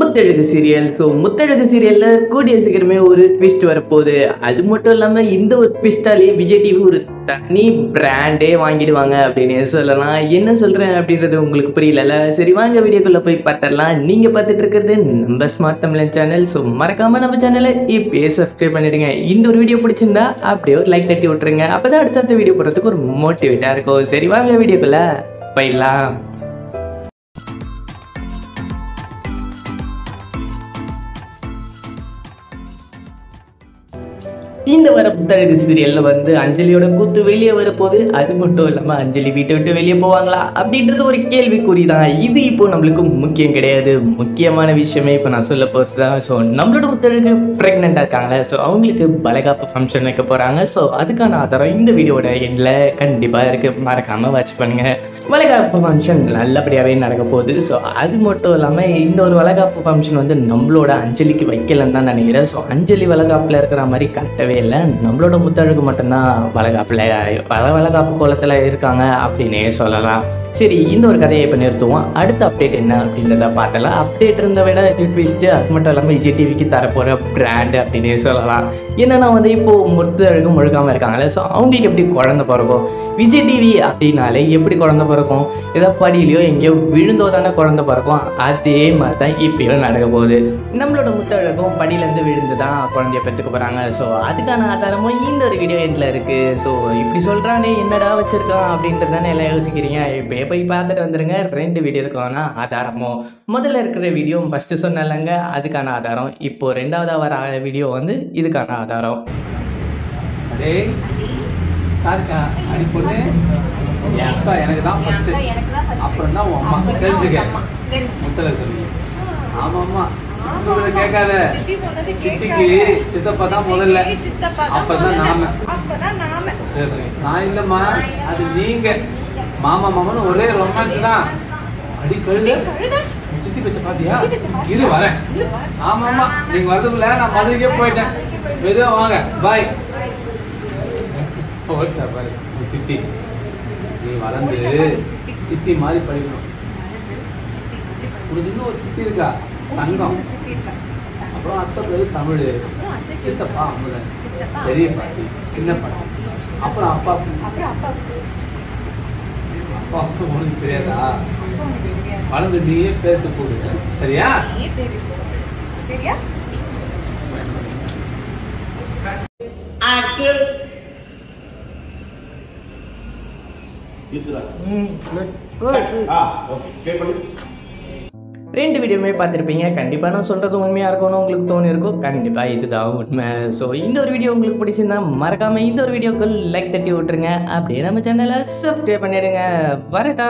Muthazhagu serial. So Muthazhagu சீரியலில் கூடிய சீக்கிரமே ஒரு ட்விஸ்ட் வரப்போகுது. அது மட்டும் இல்லாமல் இந்த ஒரு ட்விஸ்டாலேயே விஜய் டிவி ஒரு தனி பிராண்டே வாங்கிடுவாங்க அப்படின்னு சொல்லலாம். என்ன சொல்கிறேன் அப்படின்றது உங்களுக்கு புரியல. சரி வாங்க வீடியோக்குள்ளே போய் பார்த்துடலாம். நீங்கள் பார்த்துட்டு இருக்கிறது நம்ம ஸ்மார்ட் தமிழன் சேனல். ஸோ மறக்காமல் நம்ம சேனலை இப்போயே சப்ஸ்கிரைப் பண்ணிவிடுங்க. இந்த ஒரு வீடியோ பிடிச்சிருந்தா அப்படியே ஒரு லைக் தட்டி விட்ருங்க. அப்போ தான் அடுத்தடுத்த வீடியோ போடுறதுக்கு ஒரு மோட்டிவேட்டாக இருக்கும். சரி வாங்க வீடியோக்குள்ளே போயிடலாம். இந்த வர முத்தழகு சீரியலில் வந்து அஞ்சலியோட கூத்து வெளியே வரப்போகுது. அது மட்டும் இல்லாமல் அஞ்சலி வீட்டை விட்டு வெளியே போவாங்களா அப்படின்றது ஒரு கேள்விக்குறி தான். இது இப்போ நம்மளுக்கு முக்கியம் கிடையாது. முக்கியமான விஷயமே இப்போ நான் சொல்ல போகிறது தான். ஸோ நம்மளோட முத்தழகு ப்ரெக்னெண்ட்டாக இருக்காங்களே, ஸோ அவங்களுக்கு வளைகாப்பு ஃபங்க்ஷன் வைக்க போகிறாங்க. ஸோ அதுக்கான ஆதாரம் இந்த வீடியோட எண்டில் கண்டிப்பாக இருக்குது. மறக்காமல் வாட்ச் பண்ணுங்கள். வளைகாப்பு ஃபங்க்ஷன் நல்லபடியாகவே நடக்க போகுது. ஸோ அது மட்டும் இல்லாமல் இந்த ஒரு வளைகாப்பு ஃபங்க்ஷன் வந்து நம்மளோட அஞ்சலிக்கு வைக்கலன்னு தான் நினைக்கிறேன். ஸோ அஞ்சலி வளைகாப்பில் இருக்கிற மாதிரி கட்டவே இல்லை. நம்மளோட முத்தழகு மட்டும்தான் வளைகாப்பு கோலத்தில் இருக்காங்க அப்படின்னே சொல்லலாம். சரி, இந்த ஒரு கதையை இப்போ நிறுத்துவோம். அடுத்த அப்டேட் என்ன அப்படின்றத பார்த்தலாம். அப்டேட் இருந்த விட ட்விஸ்ட்டு, அது மட்டும் இல்லாமல் விஜய் டிவிக்கு தரப்போகிற பிராண்டு அப்படின்னே சொல்லலாம். என்னென்னா வந்து இப்போது முத்தழகு முழுக்காமல் இருக்காங்களே, ஸோ அவங்களுக்கு எப்படி குழந்தை பிறக்கும்? விஜய் டிவி அப்படின்னாலே எப்படி குழந்தை பிறக்கும்? ஏதோ படியிலையோ எங்கேயோ விழுந்தோ தானே குழந்தை பிறக்கும். அதே மாதிரி தான் இப்போயும் நடக்க போகுது. நம்மளோட முத்தழகும் படியிலேருந்து விழுந்து தான் குழந்தைய பெற்றுக்க போகிறாங்க. ஸோ அதுக்கான ஆதாரமும் இந்த ஒரு வீடியோ எண்டில் இருக்குது. ஸோ இப்படி சொல்கிறானே என்னடா வச்சுருக்கான் அப்படின்றது தானே எல்லாம் யோசிக்கிறீங்க. இப்போ போய் பார்த்துட்டு வந்துடுங்க. 2 வீடியோ இருக்கான ஆதாரமும். முதல்ல இருக்கிற வீடியோ ஃபஸ்ட்டு சொன்னலங்க, அதுக்கான ஆதாரம். இப்போது 2வது வர வீடியோ வந்து இதுக்கான ஆதாரம். சாருக்கா அடி பொண்ணு என் அப்பா எனக்கு தான் ஃபர்ஸ்ட், அப்புறம் தான் உன் அம்மா. தெரிஞ்சுக்க முத்தழகு சொல்லி. ஆமாம்மா சொல்றத கேட்காத. சித்திக்கு சித்தப்பா தான் முதல்ல, அப்பதான் நாம. சரி சரி, நான் இல்லம்மா, அது நீங்க. மாமா மாமன்னு ஒரே ரொமான்ஸ் தான். அடி கழுத சித்தி பச்சை பாத்தியா? இரு வரேன். ஆமாம்மா, நீங்க வரதுக்குள்ள நான் மதுரைக்கே போயிட்டேன். மெதுவா வாங்க, பாய். பாரு சித்தி, நீ வளர்ந்து சித்தி மாதிரி படிக்கணும். உனக்கு இன்னும் ஒரு சித்தி இருக்கா, தங்கம். அப்புறம் அத்தை பேரு தமிழ், சித்தப்பா அம்மன், பெரிய பாட்டி, சின்ன பாட்டி, அப்புறம் அப்பா. அப்பா உனக்கு தெரியாதா? வளர்ந்து நீயே பேருக்கு போடு, சரியா? ரெண்டு வீடியோமே பார்த்துருப்பீங்க. கண்டிப்பாக நான் சொல்கிறது உண்மையாக இருக்கும்னு உங்களுக்கு தோணி இருக்கும். கண்டிப்பாக இதுதான் உண்மை. ஸோ இந்த ஒரு வீடியோ உங்களுக்கு பிடிச்சிருந்தா மறக்காமல் இந்த ஒரு வீடியோக்கு லைக் தட்டி விட்டுருங்க. அப்படியே நம்ம சேனலை சப்ஸ்கிரைப் பண்ணிடுங்க. வரட்டா.